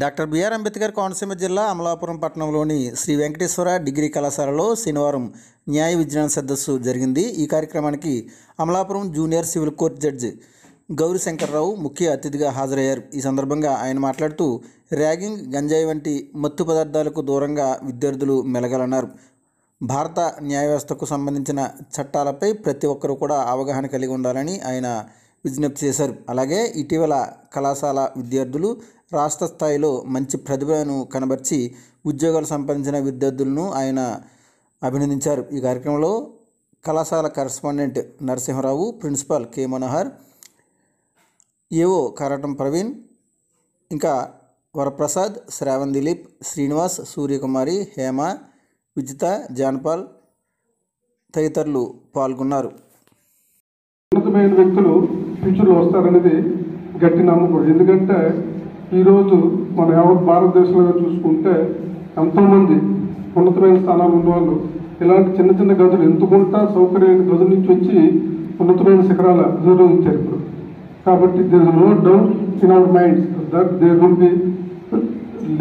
Doctor BR Ambedkar Konaseema జిల్లా అమలాపురం పట్టణంలోని Shri Venkateswara degree కళాశాలలో శనివారం న్యాయ విజ్ఞాన సదస్సు జరిగింది. ఈ కార్యక్రమానికి Amalapuram junior civil court judge Gauri Shankarrao ముఖ్య అతిథిగా హాజరయ్యారు. ఈ సందర్భంగా ఆయన మాట్లాడుతూ ర్యాగింగ్, గంజాయి వంటి మత్తు పదార్థాలకు దూరంగా విద్యార్థులు మెలగాలన్నారు. భారత న్యాయ వ్యవస్థకు సంబంధించిన చట్టాలపై ప్రతి ఒక్కరూ కూడా అవగాహన కలిగి ఉండాలని ఆయన విజ్ఞప్తి చేశారు. అలాగే ఇటీవల కళాశాల విద్యార్థులు రాష్ట్ర స్థాయిలో మంచి ప్రతిభను కనబర్చి ఉద్యోగాలు సంపాదించిన విద్యార్థులను ఆయన అభినందించారు. ఈ కార్యక్రమంలో కళాశాల correspondent Narasimharao, principal K Manohar, AO Karatam Praveen, ఇంకా వరప్రసాద్, శ్రావణ్ దిలీప్, శ్రీనివాస్, సూర్యకుమారి, హేమ, విజిత, జాన్పాల్ తదితరులు పాల్గొన్నారు. ఉన్నతమైన వ్యక్తులు ఫ్యూచర్లో వస్తారనేది గట్టి నమ్మకం. ఎందుకంటే ఈరోజు మన యావత్ భారతదేశంలో చూసుకుంటే ఎంతోమంది ఉన్నతమైన స్థానాలు ఉన్నవాళ్ళు ఇలాంటి చిన్న చిన్న గదులు ఎంతుకుంటా సౌకర్యమైన గదుల నుంచి వచ్చి ఉన్నతమైన శిఖరాల అధిరోహించారు ఇప్పుడు. కాబట్టి there is no doubt in our minds that there will be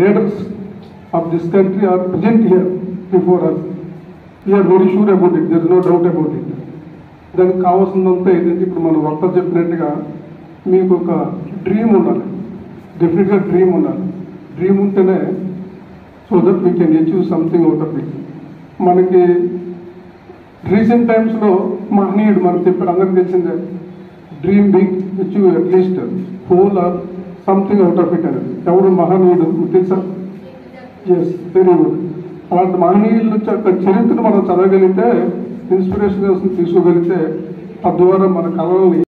leaders of this country are present here before us. We are very sure about it, there is no doubt about it. దానికి కావాల్సిందంతా ఏంటంటే ఇప్పుడు మన వక్త చెప్పినట్టుగా మీకు ఒక dream ఉండాలి, డెఫినెట్గా డ్రీమ్ ఉండాలి. డ్రీమ్ ఉంటేనే so that we can achieve something out of it. మనకి రీసెంట్ టైమ్స్లో మహనీయుడు మనకు చెప్పాడు, అందరికి తెలిసిందే, dream big, achieve at least whole or something out of it అనేది. ఎవరు మహనీయుడు తెలుసా? Yes, very good. అలాంటి మహనీయుల నుంచి యొక్క చరిత్రను మనం చదవగలిగితే, ఇన్స్పిరేషన్ తీసుకోగలిగితే, తద్వారా మన కళల్ని